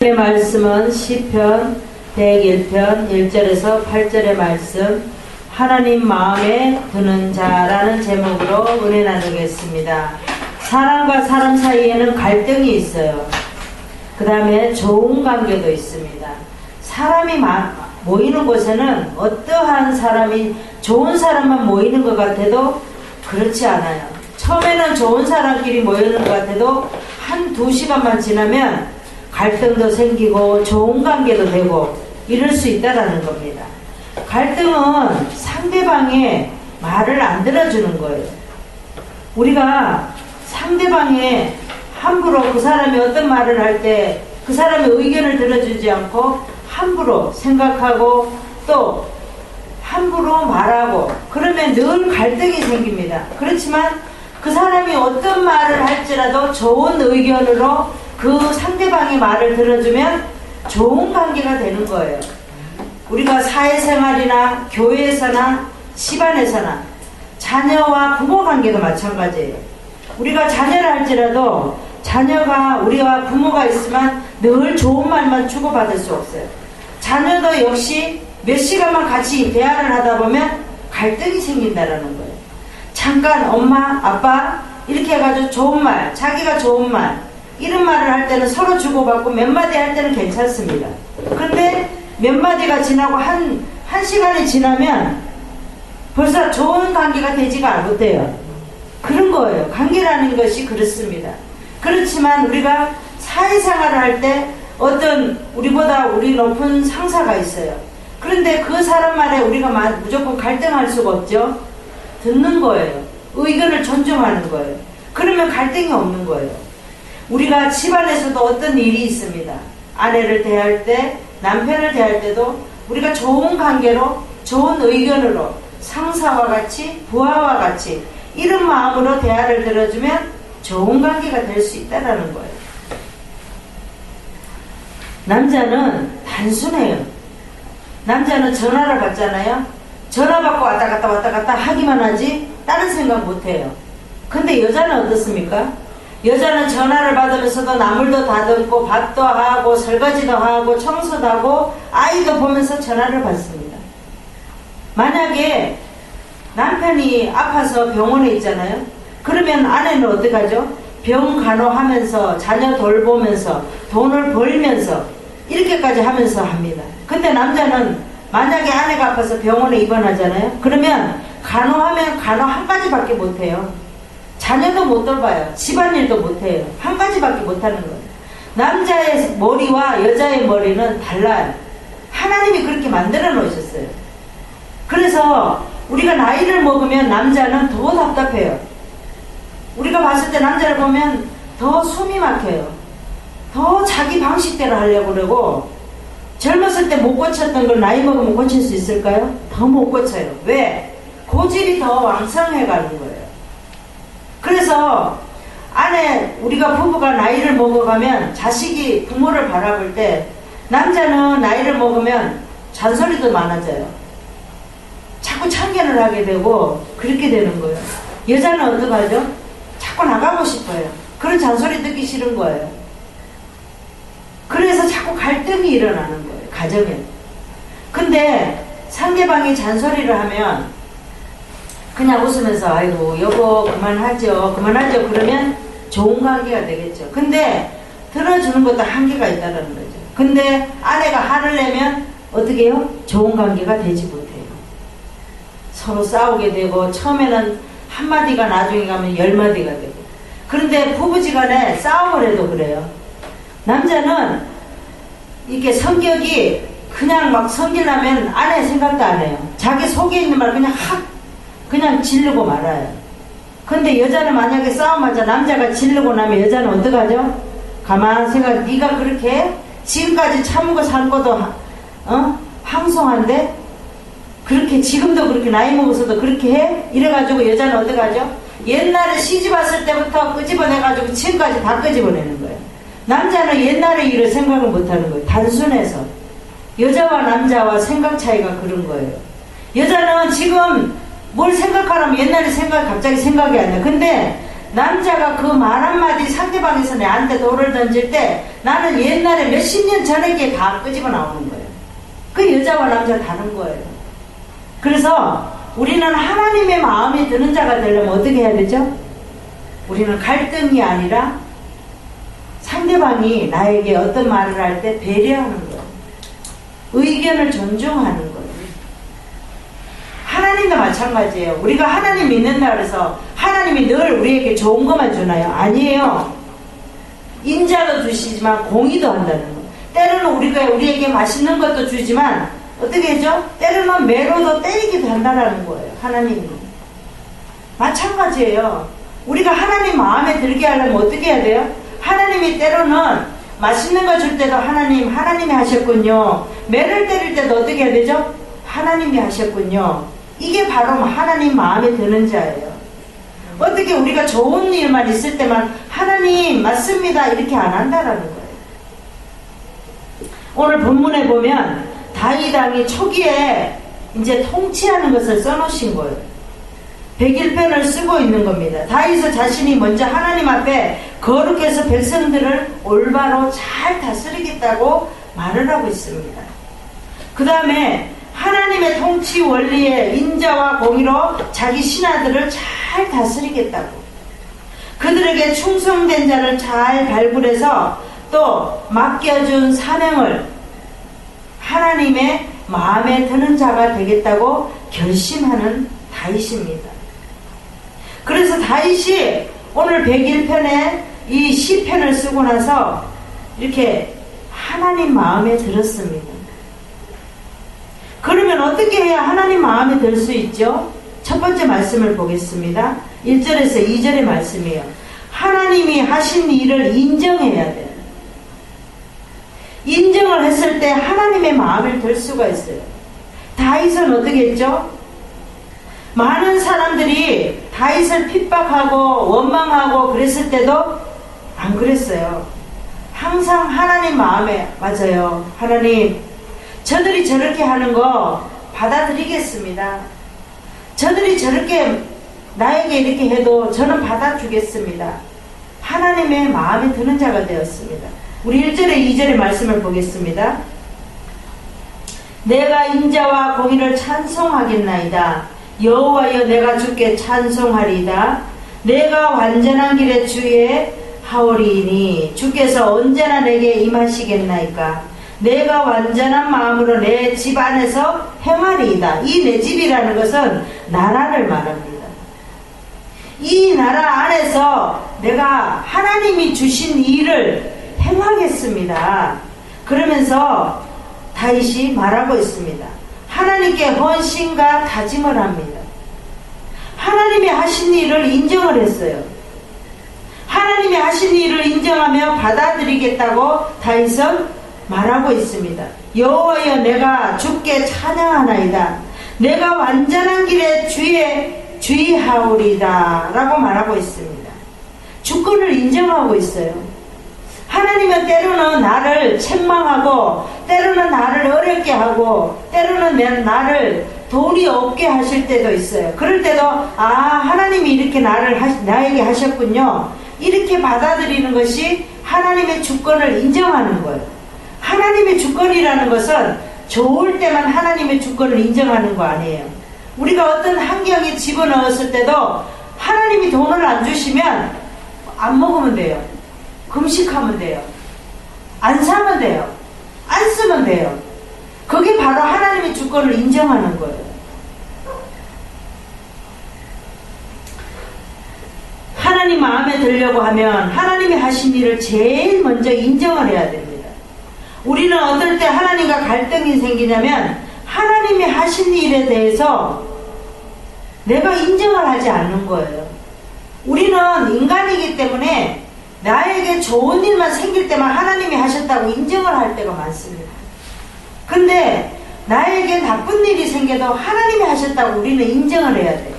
오늘의 말씀은 시편 101편 1절에서 8절의 말씀, 하나님 마음에 드는 자라는 제목으로 은혜 나누겠습니다. 사람과 사람 사이에는 갈등이 있어요. 그 다음에 좋은 관계도 있습니다. 사람이 모이는 곳에는 어떠한 사람이 좋은 사람만 모이는 것 같아도 그렇지 않아요. 처음에는 좋은 사람끼리 모이는 것 같아도 한두 시간만 지나면 갈등도 생기고 좋은 관계도 되고 이럴 수 있다라는 겁니다. 갈등은 상대방의 말을 안 들어주는 거예요. 우리가 상대방의 함부로 그 사람이 어떤 말을 할 때 그 사람의 의견을 들어주지 않고 함부로 생각하고 또 함부로 말하고 그러면 늘 갈등이 생깁니다. 그렇지만 그 사람이 어떤 말을 할지라도 좋은 의견으로 그 상대방의 말을 들어주면 좋은 관계가 되는 거예요. 우리가 사회생활이나 교회에서나 집안에서나 자녀와 부모 관계도 마찬가지예요. 우리가 자녀를 할지라도 자녀가 우리와 부모가 있으면 늘 좋은 말만 주고받을 수 없어요. 자녀도 역시 몇 시간만 같이 대화를 하다 보면 갈등이 생긴다라는 거예요. 잠깐 엄마, 아빠 이렇게 해가지고 좋은 말, 자기가 좋은 말 이런 말을 할 때는 서로 주고받고 몇 마디 할 때는 괜찮습니다. 그런데 몇 마디가 지나고 한 시간이 지나면 벌써 좋은 관계가 되지가 못해요. 그런 거예요. 관계라는 것이 그렇습니다. 그렇지만 우리가 사회생활을 할 때 어떤 우리보다 우리 높은 상사가 있어요. 그런데 그 사람 말에 우리가 무조건 갈등할 수가 없죠. 듣는 거예요. 의견을 존중하는 거예요. 그러면 갈등이 없는 거예요. 우리가 집안에서도 어떤 일이 있습니다. 아내를 대할 때, 남편을 대할 때도 우리가 좋은 관계로, 좋은 의견으로 상사와 같이, 부하와 같이 이런 마음으로 대화를 들어주면 좋은 관계가 될 수 있다는 거예요. 남자는 단순해요. 남자는 전화를 받잖아요. 전화 받고 왔다 갔다 하기만 하지 다른 생각 못해요. 근데 여자는 어떻습니까? 여자는 전화를 받으면서도 나물도 다듬고 밥도 하고 설거지도 하고 청소도 하고 아이도 보면서 전화를 받습니다. 만약에 남편이 아파서 병원에 있잖아요. 그러면 아내는 어떡하죠? 병 간호하면서 자녀 돌보면서 돈을 벌면서 이렇게까지 하면서 합니다. 근데 남자는 만약에 아내가 아파서 병원에 입원하잖아요. 그러면 간호하면 간호 한 가지밖에 못해요. 자녀도 못 돌봐요. 집안일도 못해요. 한 가지밖에 못하는 거예요. 남자의 머리와 여자의 머리는 달라요. 하나님이 그렇게 만들어 놓으셨어요. 그래서 우리가 나이를 먹으면 남자는 더 답답해요. 우리가 봤을 때 남자를 보면 더 숨이 막혀요. 더 자기 방식대로 하려고 그러고 젊었을 때 못 고쳤던 걸 나이 먹으면 고칠 수 있을까요? 더 못 고쳐요. 왜? 고집이 더 왕성해 가는 거예요. 그래서 우리가 부부가 나이를 먹어가면 자식이 부모를 바라볼 때 남자는 나이를 먹으면 잔소리도 많아져요. 자꾸 참견을 하게 되고 그렇게 되는 거예요. 여자는 어떡하죠? 자꾸 나가고 싶어요. 그런 잔소리 듣기 싫은 거예요. 그래서 자꾸 갈등이 일어나는 거예요. 가정에. 근데 상대방이 잔소리를 하면 그냥 웃으면서 아이고 여보 그만하죠 그러면 좋은 관계가 되겠죠. 근데 들어주는 것도 한계가 있다는 거죠. 근데 아내가 화를 내면 어떻게 해요? 좋은 관계가 되지 못해요. 서로 싸우게 되고 처음에는 한마디가 나중에 가면 10마디가 되고. 그런데 부부지간에 싸움을 해도 그래요. 남자는 이렇게 성격이 그냥 막 성질나면 아내 생각도 안 해요. 자기 속에 있는 말 그냥 지르고 말아요. 근데 여자는 만약에 싸움하자 남자가 지르고 나면 여자는 어떡하죠? 가만 생각, 네가 그렇게 지금까지 참고 산 것도 황송한데 그렇게 지금도 그렇게 나이 먹어서도 그렇게 해? 이래가지고 여자는 어떡하죠? 옛날에 시집 왔을 때부터 끄집어내가지고 지금까지 다 끄집어내는 거예요. 남자는 옛날의 일을 생각을 못하는 거예요. 단순해서. 여자와 남자와 생각 차이가 그런 거예요. 여자는 지금 뭘 생각하라면 옛날에 갑자기 생각이 안 나요. 근데 남자가 그 말 한마디 상대방에서 내한테 돌을 던질 때 나는 옛날에 몇십 년 전에 게 다 끄집어 나오는 거예요. 그 여자와 남자 다른 거예요. 그래서 우리는 하나님의 마음에 드는 자가 되려면 어떻게 해야 되죠? 우리는 갈등이 아니라 상대방이 나에게 어떤 말을 할 때 배려하는 거예요. 의견을 존중하는 거예요. 하나님도 마찬가지예요. 우리가 하나님 믿는다 그래서 하나님이 늘 우리에게 좋은 것만 주나요? 아니에요. 인자도 주시지만 공의도 한다는 거예요. 때로는 우리에게 맛있는 것도 주지만 어떻게 하죠? 때로는 매로도 때리기도 한다는 거예요. 하나님이. 마찬가지예요. 우리가 하나님 마음에 들게 하려면 어떻게 해야 돼요? 하나님이 때로는 맛있는 거 줄 때도 하나님이 하셨군요. 매를 때릴 때도 어떻게 해야 되죠? 하나님이 하셨군요. 이게 바로 하나님 마음에 드는 자예요. 어떻게 우리가 좋은 일만 있을 때만 하나님 맞습니다 이렇게 안 한다라는 거예요. 오늘 본문에 보면 다윗 왕이 초기에 이제 통치하는 것을 써놓으신 거예요. 101편을 쓰고 있는 겁니다. 다윗은 자신이 먼저 하나님 앞에 거룩해서 백성들을 올바로 잘 다스리겠다고 말을 하고 있습니다. 그 다음에 하나님의 통치 원리에 인자와 공의로 자기 신하들을 잘 다스리겠다고, 그들에게 충성된 자를 잘 발굴해서 또 맡겨준 사명을 하나님의 마음에 드는 자가 되겠다고 결심하는 다윗입니다. 그래서 다윗이 오늘 101편에 이 시편을 쓰고 나서 이렇게 하나님 마음에 들었습니다. 그러면 어떻게 해야 하나님 마음에 들 수 있죠? 첫 번째 말씀을 보겠습니다. 1절에서 2절의 말씀이에요. 하나님이 하신 일을 인정해야 돼요. 인정을 했을 때 하나님의 마음을 들 수가 있어요. 다윗은 어떻게 했죠? 많은 사람들이 다윗을 핍박하고 원망하고 그랬을 때도 안 그랬어요. 항상 하나님 마음에, 맞아요, 하나님 저들이 저렇게 하는 거 받아들이겠습니다. 저들이 저렇게 나에게 이렇게 해도 저는 받아주겠습니다. 하나님의 마음에 드는 자가 되었습니다. 우리 1절에 2절의 말씀을 보겠습니다. 내가 인자와 공의를 찬송하겠나이다. 여호와여 내가 주께 찬송하리이다. 내가 완전한 길에 주의 하오리이니 주께서 언제나 내게 임하시겠나이까. 내가 완전한 마음으로 내 집 안에서 행하리이다. 이 내 집이라는 것은 나라를 말합니다. 이 나라 안에서 내가 하나님이 주신 일을 행하겠습니다. 그러면서 다윗이 말하고 있습니다. 하나님께 헌신과 다짐을 합니다. 하나님이 하신 일을 인정을 했어요. 하나님이 하신 일을 인정하며 받아들이겠다고 다윗은 말하고 있습니다. 여호와여 내가 주께 찬양하나이다. 내가 완전한 길에 주의하오리다 라고 말하고 있습니다. 주권을 인정하고 있어요. 하나님은 때로는 나를 책망하고 때로는 나를 어렵게 하고 때로는 나를 돈이 없게 하실 때도 있어요. 그럴 때도 하나님이 이렇게 나에게 하셨군요. 이렇게 받아들이는 것이 하나님의 주권을 인정하는 거예요. 하나님의 주권이라는 것은 좋을 때만 하나님의 주권을 인정하는 거 아니에요. 우리가 어떤 환경에 집어넣었을 때도 하나님이 돈을 안 주시면 안 먹으면 돼요. 금식하면 돼요. 안 사면 돼요. 안 쓰면 돼요. 그게 바로 하나님의 주권을 인정하는 거예요. 하나님 마음에 들려고 하면 하나님이 하신 일을 제일 먼저 인정을 해야 됩니다. 우리는 어떨 때 하나님과 갈등이 생기냐면 하나님이 하신 일에 대해서 내가 인정을 하지 않는 거예요. 우리는 인간이기 때문에 나에게 좋은 일만 생길 때만 하나님이 하셨다고 인정을 할 때가 많습니다. 근데 나에게 나쁜 일이 생겨도 하나님이 하셨다고 우리는 인정을 해야 돼요.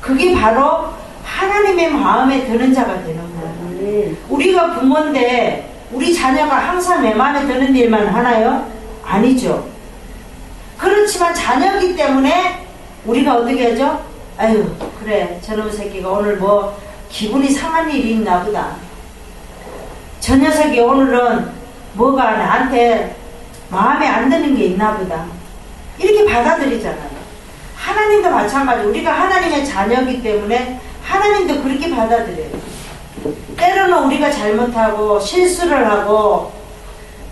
그게 바로 하나님의 마음에 드는 자가 되는 거예요. 우리가 부모인데 우리 자녀가 항상 내 마음에 드는 일만 하나요? 아니죠. 그렇지만 자녀이기 때문에 우리가 어떻게 하죠? 아유 그래 저놈 새끼가 오늘 뭐 기분이 상한 일이 있나 보다. 저 녀석이 오늘은 뭐가 나한테 마음에 안 드는 게 있나 보다. 이렇게 받아들이잖아요. 하나님도 마찬가지. 우리가 하나님의 자녀이기 때문에 하나님도 그렇게 받아들여요. 때로는 우리가 잘못하고 실수를 하고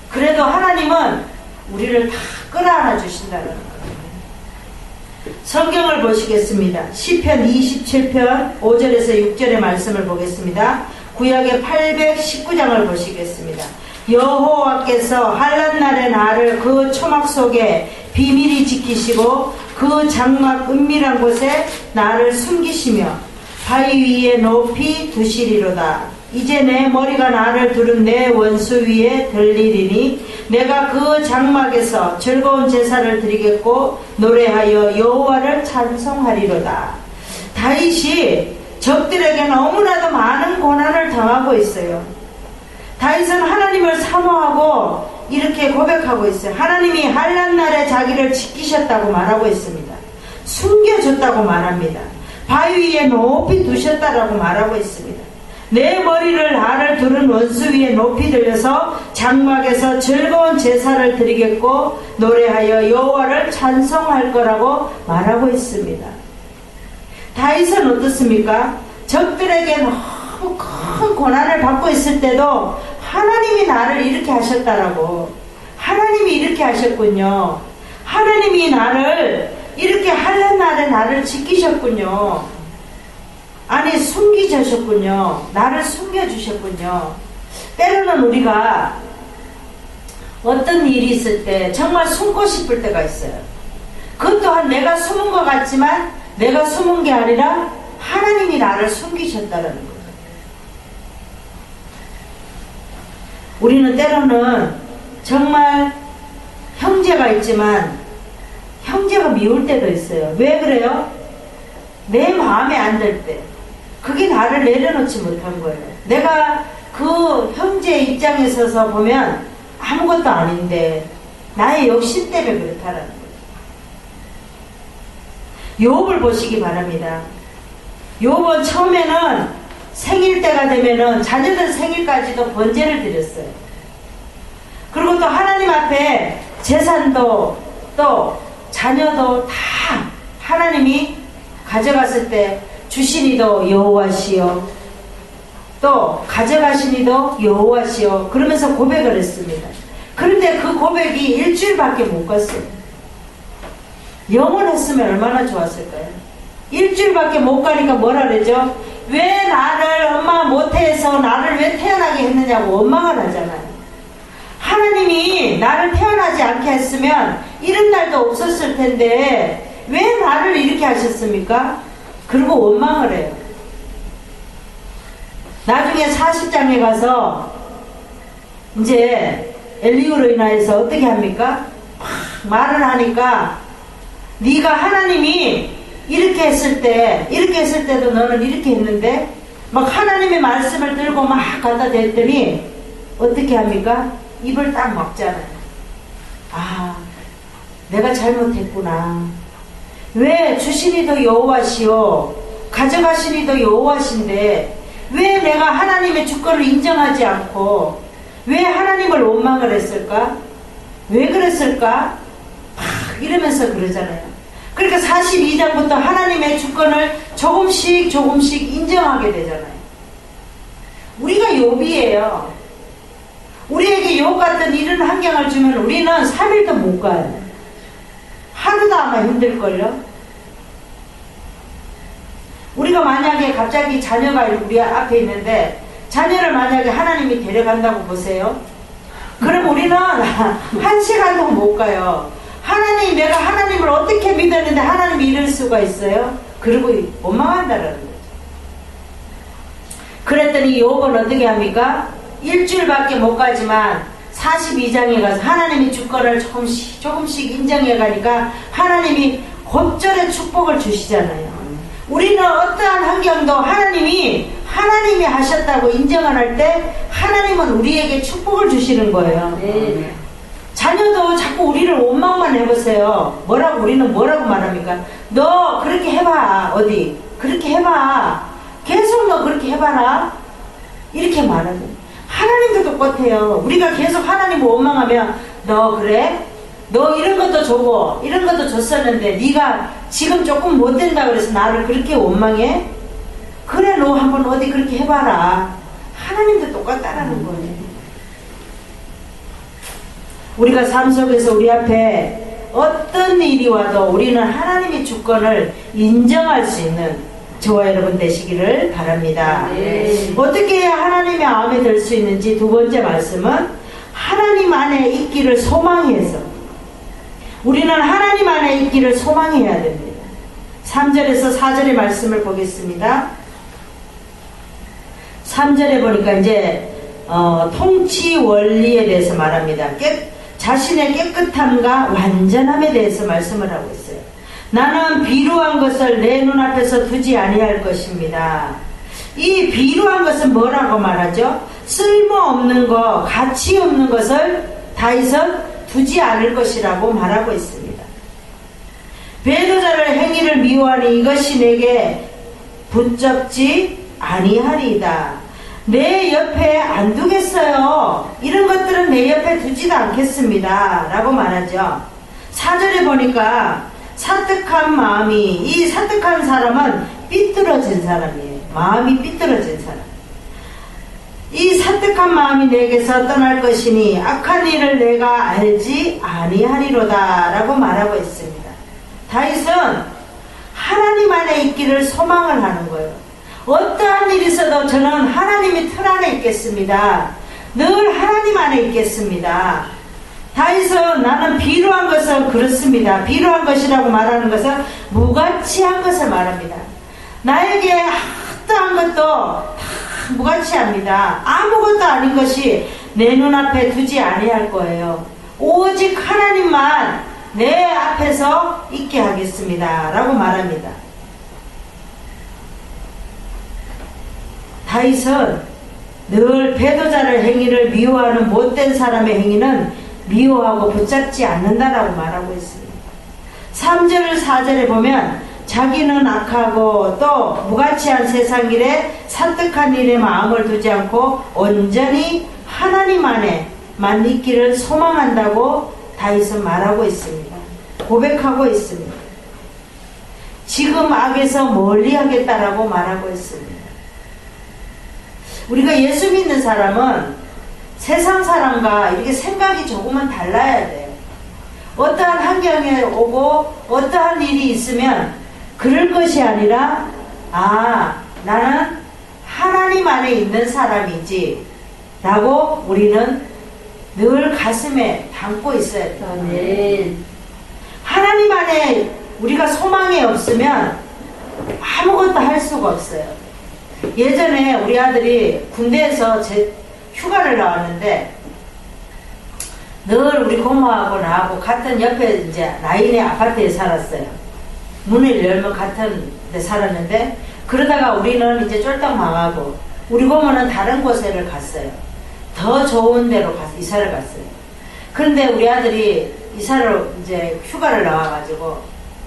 그래도 하나님은 우리를 다 끌어안아 주신다는 거예요. 성경을 보시겠습니다. 시편 27편 5절에서 6절의 말씀을 보겠습니다. 구약의 819장을 보시겠습니다. 여호와께서 환난날의 나를 그 초막 속에 비밀히 지키시고 그 장막 은밀한 곳에 나를 숨기시며 바위 위에 높이 두시리로다. 이제 내 머리가 나를 두른 내 원수 위에 들리리니 내가 그 장막에서 즐거운 제사를 드리겠고 노래하여 여호와를 찬송하리로다. 다윗이 적들에게 너무나도 많은 고난을 당하고 있어요. 다윗은 하나님을 사모하고 이렇게 고백하고 있어요. 하나님이 환난날에 자기를 지키셨다고 말하고 있습니다. 숨겨줬다고 말합니다. 바위 위에 높이 두셨다라고 말하고 있습니다. 내 머리를 나를 두른 원수 위에 높이 들려서 장막에서 즐거운 제사를 드리겠고 노래하여 여호와를 찬송할 거라고 말하고 있습니다. 다윗은 어떻습니까? 적들에게 너무 큰 고난을 받고 있을 때도 하나님이 나를 이렇게 하셨다라고, 하나님이 이렇게 하셨군요, 하나님이 나를 이렇게 환난날에 나를 지키셨군요, 아니 숨기셨군요, 나를 숨겨주셨군요. 때로는 우리가 어떤 일이 있을 때 정말 숨고 싶을 때가 있어요. 그것 또한 내가 숨은 것 같지만 내가 숨은 게 아니라 하나님이 나를 숨기셨다는 거예요. 우리는 때로는 정말 형제가 있지만 형제가 미울 때도 있어요. 왜 그래요? 내 마음에 안 들 때, 그게 나를 내려놓지 못한 거예요. 내가 그 형제의 입장에 서서 보면 아무것도 아닌데 나의 욕심 때문에 그렇다라는 거예요. 욥을 보시기 바랍니다. 욥은 처음에는 생일 때가 되면은 자녀들 생일까지도 번제를 드렸어요. 그리고 또 하나님 앞에 재산도 또 자녀도 다 하나님이 가져갔을 때 주시니도 여호와시요 또 가져가시니도 여호와시요 그러면서 고백을 했습니다. 그런데 그 고백이 일주일밖에 못 갔어요. 영원했으면 얼마나 좋았을까요? 일주일밖에 못 가니까 뭐라 그러죠? 왜 나를 엄마 못해서 나를 왜 태어나게 했느냐고 원망을 하잖아요. 하나님이 나를 태어나지 않게 했으면 이런 날도 없었을 텐데 왜 나를 이렇게 하셨습니까? 그리고 원망을 해요. 나중에 40장에 가서 이제 엘리후로 인하여서 어떻게 합니까? 말을 하니까 네가 하나님이 이렇게 했을 때도 너는 이렇게 했는데 막 하나님의 말씀을 들고 막 갖다 댔더니 어떻게 합니까? 입을 딱 막잖아요. 아, 내가 잘못했구나. 왜 주시니도 여호와시오 가져가시니도 여호와신데 왜 내가 하나님의 주권을 인정하지 않고 왜 하나님을 원망을 했을까? 왜 그랬을까? 막 이러면서 그러잖아요. 그러니까 42장부터 하나님의 주권을 조금씩 인정하게 되잖아요. 우리가 욥이에요. 우리에게 욥 같은 이런 환경을 주면 우리는 3일도 못 가요. 하루도 아마 힘들걸요. 우리가 만약에 갑자기 자녀가 우리 앞에 있는데 자녀를 만약에 하나님이 데려간다고 보세요. 그럼 우리는 1시간도 못 가요. 하나님, 내가 하나님을 어떻게 믿었는데 하나님이 이럴 수가 있어요? 그리고 원망한다는 거죠. 그랬더니 욥은 어떻게 합니까? 일주일밖에 못 가지만 42장에 가서 하나님이 주권을 조금씩 인정해 가니까 하나님이 곧절의 축복을 주시잖아요. 우리는 어떠한 환경도 하나님이 하셨다고 인정을 할 때 하나님은 우리에게 축복을 주시는 거예요. 네. 자녀도 자꾸 우리를 원망만 해보세요. 우리는 뭐라고 말합니까? 너 그렇게 해봐. 어디 그렇게 해봐. 계속 너 그렇게 해봐라. 이렇게 말하는 거예요. 하나님도 똑같아요. 우리가 계속 하나님을 원망하면 너 그래? 너 이런 것도 주고 이런 것도 줬었는데 네가 지금 조금 못 된다 그래서 나를 그렇게 원망해? 그래 너 한번 어디 그렇게 해봐라. 하나님도 똑같다라는 거예요. 우리가 삶 속에서 우리 앞에 어떤 일이 와도 우리는 하나님의 주권을 인정할 수 있는 저와 여러분 되시기를 바랍니다. 네. 어떻게 해야 하나님의 마음에 들 수 있는지 두 번째 말씀은 하나님 안에 있기를 소망해서 우리는 하나님 안에 있기를 소망해야 됩니다. 3절에서 4절의 말씀을 보겠습니다. 3절에 보니까 이제 통치 원리에 대해서 말합니다. 자신의 깨끗함과 완전함에 대해서 말씀을 하고 있어요. 나는 비루한 것을 내 눈앞에서 두지 아니할 것입니다. 이 비루한 것은 뭐라고 말하죠? 쓸모없는 것, 가치 없는 것을 다윗은 두지 않을 것이라고 말하고 있습니다. 배도자를 행위를 미워하니 이것이 내게 붙잡지 아니하리이다. 내 옆에 안 두겠어요. 이런 것들은 내 옆에 두지도 않겠습니다. 라고 말하죠. 4절에 보니까 사특한 마음이, 이 사특한 사람은 삐뚤어진 사람이에요. 마음이 삐뚤어진 사람. 이 사특한 마음이 내게서 떠날 것이니 악한 일을 내가 알지 아니하리로다 라고 말하고 있습니다. 다윗은 하나님 안에 있기를 소망을 하는 거예요. 어떠한 일이 있어도 저는 하나님의 틀 안에 있겠습니다. 늘 하나님 안에 있겠습니다. 다윗은 나는 비루한 것은 그렇습니다. 비루한 것이라고 말하는 것은 무가치한 것을 말합니다. 나에게 어떠한 것도 다 무가치합니다. 아무것도 아닌 것이 내 눈앞에 두지 아니할 거예요. 오직 하나님만 내 앞에서 있게 하겠습니다. 라고 말합니다. 다윗은 늘 배도자를 행위를 미워하는 못된 사람의 행위는 미워하고 붙잡지 않는다라고 말하고 있습니다. 3절 4절에 보면 자기는 악하고 또 무가치한 세상 일에 산뜻한 일에 마음을 두지 않고 온전히 하나님 안에만 있기를 소망한다고 다윗은 말하고 있습니다. 고백하고 있습니다. 지금 악에서 멀리하겠다라고 말하고 있습니다. 우리가 예수 믿는 사람은 세상 사람과 이렇게 생각이 조금은 달라야 돼요. 어떠한 환경에 오고 어떠한 일이 있으면 그럴 것이 아니라 나는 하나님 안에 있는 사람이지 라고 우리는 늘 가슴에 담고 있어야 돼요. 아멘. 하나님 안에 우리가 소망이 없으면 아무것도 할 수가 없어요. 예전에 우리 아들이 군대에서 휴가를 나왔는데 늘 우리 고모하고 나하고 같은 옆에 이제 라인의 아파트에 살았어요. 문을 열면 같은 데 살았는데 그러다가 우리는 이제 쫄딱 망하고 우리 고모는 다른 곳에를 갔어요. 더 좋은 데로 이사를 갔어요. 그런데 우리 아들이 이사를 이제 휴가를 나와가지고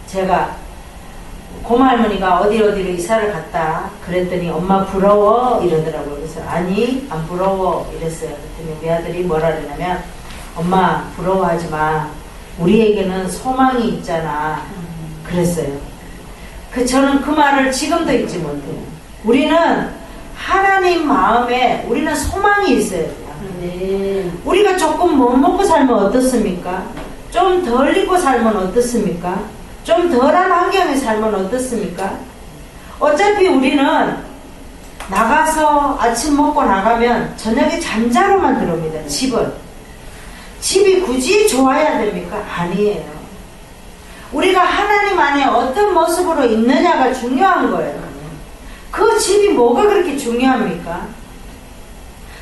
제가 고모 할머니가 어디로 이사를 갔다 그랬더니 엄마 부러워 이러더라고요. 그래서 아니 안 부러워 이랬어요. 그랬더니 우리 아들이 뭐라 그러냐면 엄마 부러워하지 마. 우리에게는 소망이 있잖아. 그랬어요. 저는 그 말을 지금도 잊지 못해요. 우리는 하나님 마음에 우리는 소망이 있어야 돼요. 네. 우리가 조금 못 먹고 살면 어떻습니까? 좀 덜 입고 살면 어떻습니까? 좀 덜한 환경에 살면 어떻습니까? 어차피 우리는 나가서 아침 먹고 나가면 저녁에 잠자러만 들어옵니다. 집이 굳이 좋아야 됩니까? 아니에요. 우리가 하나님 안에 어떤 모습으로 있느냐가 중요한 거예요. 그 집이 뭐가 그렇게 중요합니까?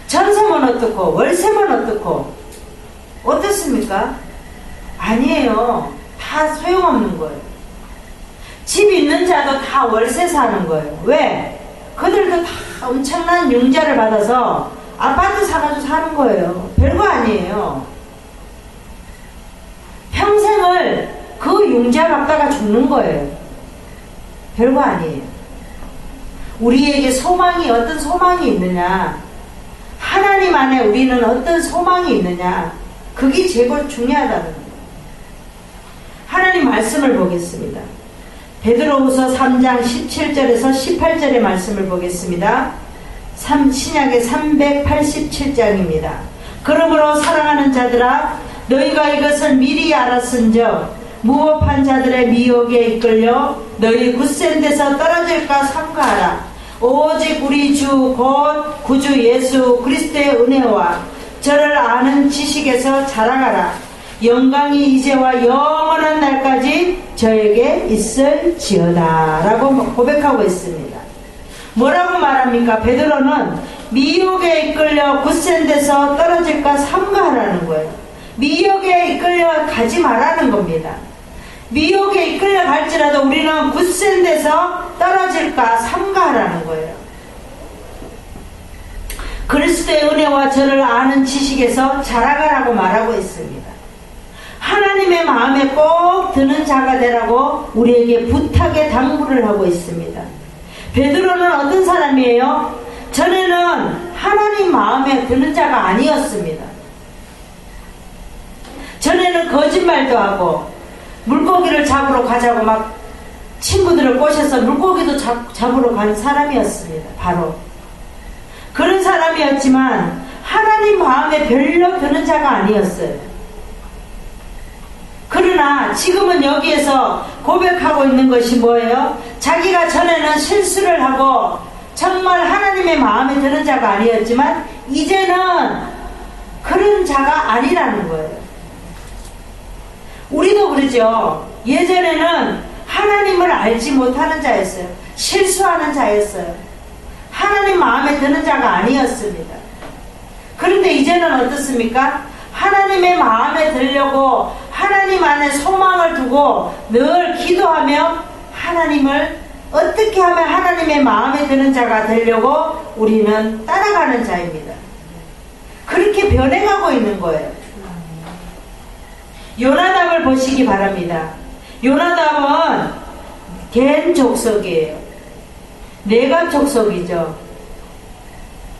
전세면 어떻고 월세면 어떻고 어떻습니까? 아니에요. 다 소용없는 거예요. 집 있는 자도 다 월세 사는 거예요. 왜? 그들도 다 엄청난 융자를 받아서 아파트 사가지고 사는 거예요. 별거 아니에요. 평생을 그 융자 갚다가 죽는 거예요. 별거 아니에요. 우리에게 소망이 어떤 소망이 있느냐, 하나님 안에 우리는 어떤 소망이 있느냐, 그게 제일 중요하다는 거예요. 하나님 말씀을 보겠습니다. 베드로후서 3장 17절에서 18절의 말씀을 보겠습니다. 신약의 387장입니다. 그러므로 사랑하는 자들아, 너희가 이것을 미리 알았은즉 무법한 자들의 미혹에 이끌려 너희 굳센 데서 떨어질까 삼가하라. 오직 우리 주 곧 구주 예수 그리스도의 은혜와 저를 아는 지식에서 자라가라. 영광이 이제와 영원한 날까지 저에게 있을지어다 라고 고백하고 있습니다. 뭐라고 말합니까? 베드로는 미혹에 이끌려 굳센 데서 떨어질까 삼가하라는 거예요. 미혹에 이끌려 가지 말라는 겁니다. 미혹에 이끌려 갈지라도 우리는 굳센 데서 떨어질까 삼가하라는 거예요. 그리스도의 은혜와 저를 아는 지식에서 자라가라고 말하고 있습니다. 하나님의 마음에 꼭 드는 자가 되라고 우리에게 부탁의 당부를 하고 있습니다. 베드로는 어떤 사람이에요? 전에는 하나님 마음에 드는 자가 아니었습니다. 전에는 거짓말도 하고 물고기를 잡으러 가자고 막 친구들을 꼬셔서 물고기도 잡으러 간 사람이었습니다. 바로 그런 사람이었지만 하나님 마음에 별로 드는 자가 아니었어요. 그러나 지금은 여기에서 고백하고 있는 것이 뭐예요? 자기가 전에는 실수를 하고 정말 하나님의 마음에 드는 자가 아니었지만 이제는 그런 자가 아니라는 거예요. 우리도 그러죠. 예전에는 하나님을 알지 못하는 자였어요. 실수하는 자였어요. 하나님 마음에 드는 자가 아니었습니다. 그런데 이제는 어떻습니까? 하나님의 마음에 들려고 하나님 안에 소망을 두고 늘 기도하며 하나님을 어떻게 하면 하나님의 마음에 드는 자가 되려고 우리는 따라가는 자입니다. 그렇게 변해가고 있는 거예요. 요나답을 보시기 바랍니다. 요나답은 겐 족속이에요. 네갑 족속이죠.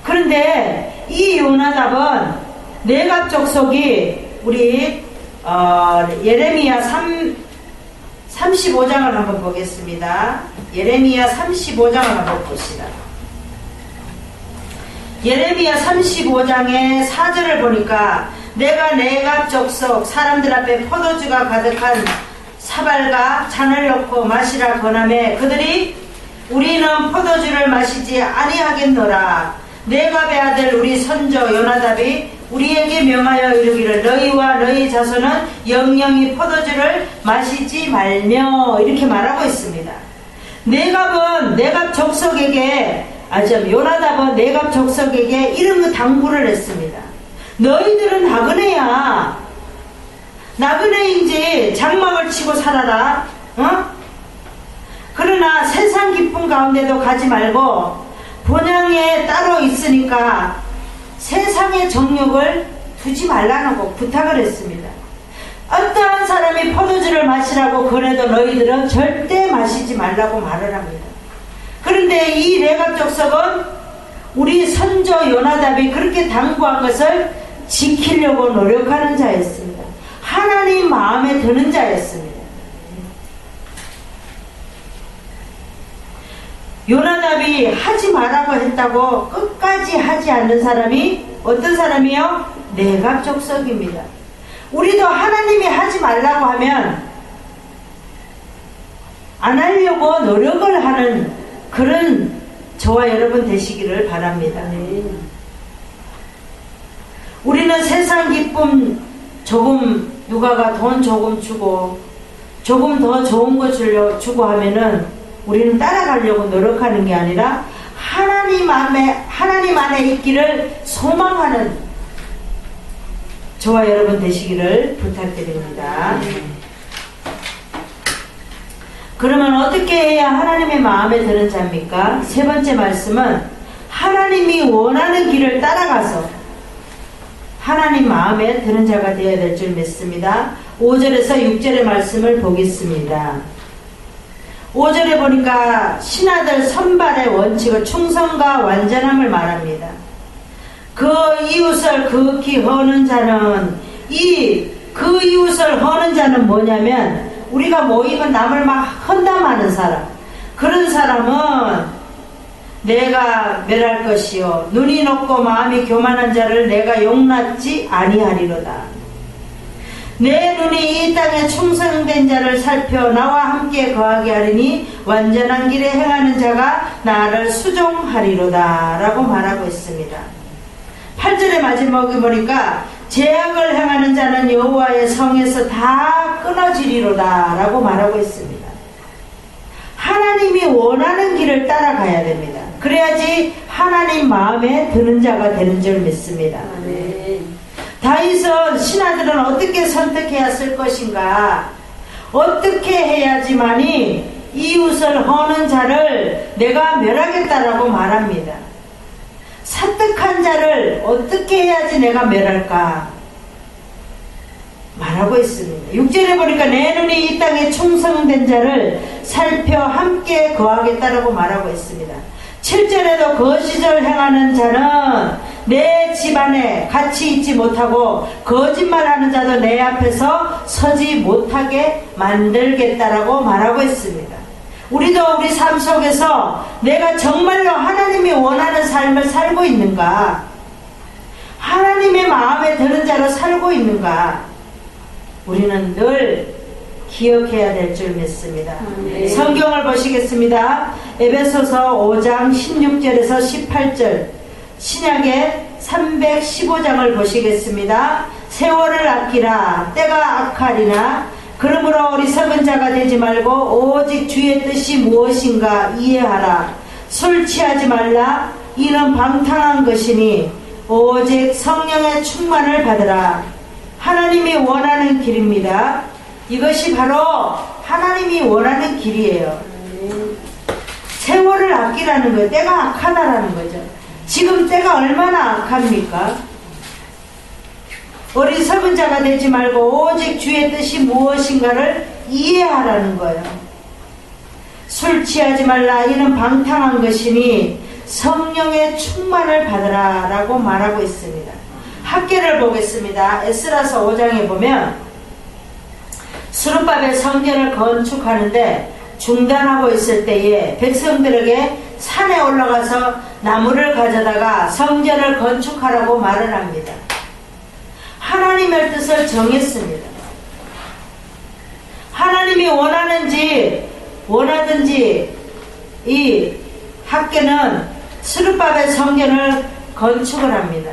그런데 이 요나답은 네갑 족속이 우리 예레미야 35장을 한번 보겠습니다. 예레미야 35장을 한번 봅시다. 예레미야 35장의 4절을 보니까 내가 네갑 족속 사람들 앞에 포도주가 가득한 사발과 잔을 넣고 마시라 권하매 그들이 우리는 포도주를 마시지 아니하겠노라. 네갑의 아들 우리 선조 요나답이 우리에게 명하여 이르기를 너희와 너희 자손은 영영이 포도주를 마시지 말며 이렇게 말하고 있습니다. 네갑은 네갑 족속에게 요나답은 네갑 족속에게 이런 당부를 했습니다. 너희들은 나그네인지 장막을 치고 살아라. 그러나 세상 기쁨 가운데도 가지 말고 본향에 따로 있으니까 세상의 정욕을 두지 말라는 거 부탁을 했습니다. 어떠한 사람이 포도주를 마시라고 권해도 너희들은 절대 마시지 말라고 말을 합니다. 그런데 이 레갑 족속은 우리 선조 요나답이 그렇게 당부한 것을 지키려고 노력하는 자였습니다. 하나님 마음에 드는 자였습니다. 요나답이 하지 말라고 했다고 끝까지 하지 않는 사람이 어떤 사람이요? 네갑 족속입니다. 우리도 하나님이 하지 말라고 하면 안 하려고 노력을 하는 그런 저와 여러분 되시기를 바랍니다. 우리는 세상 기쁨 조금 누가가 돈 조금 주고 조금 더 좋은 거 주고 하면은 우리는 따라가려고 노력하는 게 아니라 하나님 안에 있기를 소망하는 저와 여러분 되시기를 부탁드립니다. 그러면 어떻게 해야 하나님의 마음에 드는 자입니까? 세 번째 말씀은 하나님이 원하는 길을 따라가서 하나님 마음에 드는 자가 되어야 될 줄 믿습니다. 5절에서 6절의 말씀을 보겠습니다. 5절에 보니까 신하들 선발의 원칙은 충성과 완전함을 말합니다. 그 이웃을 극히 허는 자는 그 이웃을 허는 자는 뭐냐면 우리가 모이면 남을 막 헌담하는 사람, 그런 사람은 내가 멸할 것이요 눈이 높고 마음이 교만한 자를 내가 용납지 아니하리로다. 내 눈이 이 땅에 충성된 자를 살펴 나와 함께 거하게 하리니 완전한 길에 행하는 자가 나를 수종하리로다 라고 말하고 있습니다. 8절의 마지막에 보니까 죄악을 행하는 자는 여호와의 성에서 다 끊어지리로다 라고 말하고 있습니다. 하나님이 원하는 길을 따라가야 됩니다. 그래야지 하나님 마음에 드는 자가 되는 줄 믿습니다. 다윗은 신하들은 어떻게 선택해야 쓸 것인가, 어떻게 해야지만이 이웃을 허는 자를 내가 멸하겠다라고 말합니다. 사특한 자를 어떻게 해야지 내가 멸할까 말하고 있습니다. 6절에 보니까 내 눈이 이 땅에 충성된 자를 살펴 함께 거하겠다라고 말하고 있습니다. 7절에도 거짓을 행하는 자는 내 집안에 같이 있지 못하고 거짓말하는 자도 내 앞에서 서지 못하게 만들겠다라고 말하고 있습니다. 우리도 우리 삶 속에서 내가 정말로 하나님이 원하는 삶을 살고 있는가, 하나님의 마음에 드는 자로 살고 있는가, 우리는 늘 기억해야 될 줄 믿습니다. 성경을 보시겠습니다. 에베소서 5장 16절에서 18절, 신약의 315장을 보시겠습니다. 세월을 아끼라 때가 악하리나 그러므로 어리석은 자가 되지 말고 오직 주의 뜻이 무엇인가 이해하라. 술 취하지 말라. 이는 방탕한 것이니 오직 성령의 충만을 받으라. 하나님이 원하는 길입니다. 이것이 바로 하나님이 원하는 길이에요. 세월을 아끼라는 거예요. 때가 악하다라는 거죠. 지금 때가 얼마나 악합니까? 어리석은 자가 되지 말고 오직 주의 뜻이 무엇인가를 이해하라는 거예요. 술 취하지 말라. 이는 방탕한 것이니 성령의 충만을 받으라 라고 말하고 있습니다. 학계를 보겠습니다. 에스라서 5장에 보면 스룹바벨 성전을 건축하는데 중단하고 있을 때에 백성들에게 산에 올라가서 나무를 가져다가 성전을 건축하라고 말을 합니다. 하나님의 뜻을 정했습니다. 하나님이 원하든지 이 학계는 스룹바벨 성전을 건축을 합니다.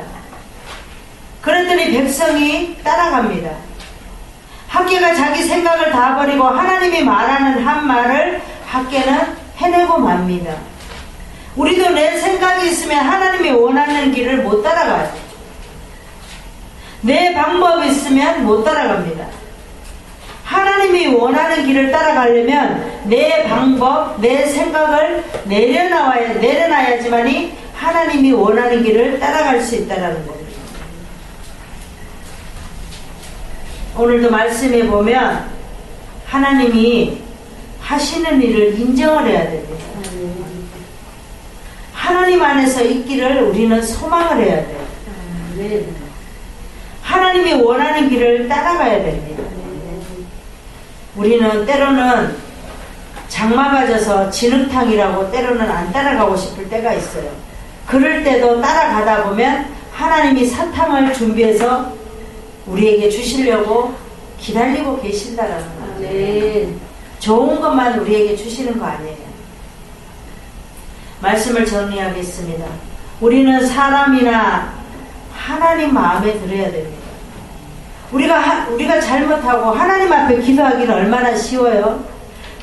그랬더니 백성이 따라갑니다. 학계가 자기 생각을 다 버리고 하나님이 말하는 한 말을 학계는 해내고 맙니다. 우리도 내 생각이 있으면 하나님이 원하는 길을 못 따라가요. 내 방법이 있으면 못 따라갑니다. 하나님이 원하는 길을 따라가려면 내 방법, 내 생각을 내려놔야지만이 하나님이 원하는 길을 따라갈 수 있다는 겁니다. 오늘도 말씀해 보면 하나님이 하시는 일을 인정을 해야 됩니다. 하나님 안에서 있기를 우리는 소망을 해야 돼요. 하나님이 원하는 길을 따라가야 됩니다. 우리는 때로는 장마가 져서 진흙탕이라고 때로는 안 따라가고 싶을 때가 있어요. 그럴 때도 따라가다 보면 하나님이 사탕을 준비해서 우리에게 주시려고 기다리고 계신다라는 거예요. 좋은 것만 우리에게 주시는 거 아니에요. 말씀을 정리하겠습니다. 우리는 사람이나 하나님 마음에 들어야 됩니다. 우리가 잘못하고 하나님 앞에 기도하기는 얼마나 쉬워요.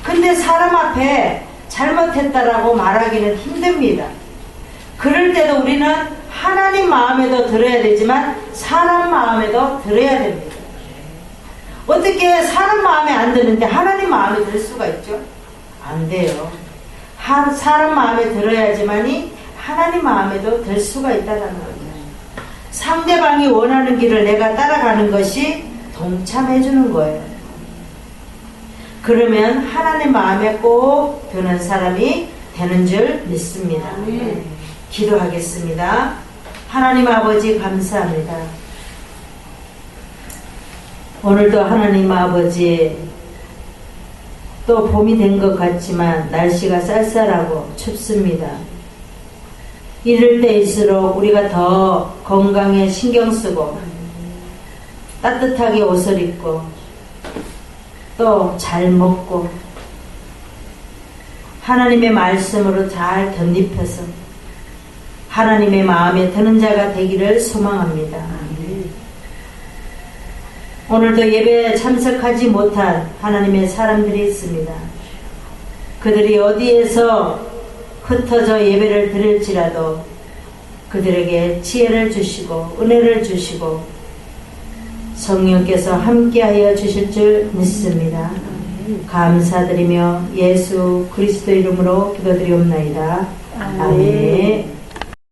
근데 사람 앞에 잘못했다라고 말하기는 힘듭니다. 그럴 때도 우리는 하나님 마음에도 들어야 되지만 사람 마음에도 들어야 됩니다. 어떻게 사람 마음에 안 드는데 하나님 마음에 들 수가 있죠? 안 돼요. 사람 마음에 들어야지만이 하나님 마음에도 들 수가 있다는 거예요. 상대방이 원하는 길을 내가 따라가는 것이 동참해 주는 거예요. 그러면 하나님 마음에 꼭 드는 사람이 되는 줄 믿습니다. 기도하겠습니다. 하나님 아버지 감사합니다. 오늘도 하나님 아버지 또 봄이 된 것 같지만 날씨가 쌀쌀하고 춥습니다. 이럴 때일수록 우리가 더 건강에 신경 쓰고 따뜻하게 옷을 입고 또 잘 먹고 하나님의 말씀으로 잘 덧입혀서 하나님의 마음에 드는 자가 되기를 소망합니다. 오늘도 예배에 참석하지 못한 하나님의 사람들이 있습니다. 그들이 어디에서 흩어져 예배를 드릴지라도 그들에게 지혜를 주시고 은혜를 주시고 성령께서 함께하여 주실 줄 믿습니다. 감사드리며 예수 그리스도 이름으로 기도드리옵나이다. 아멘.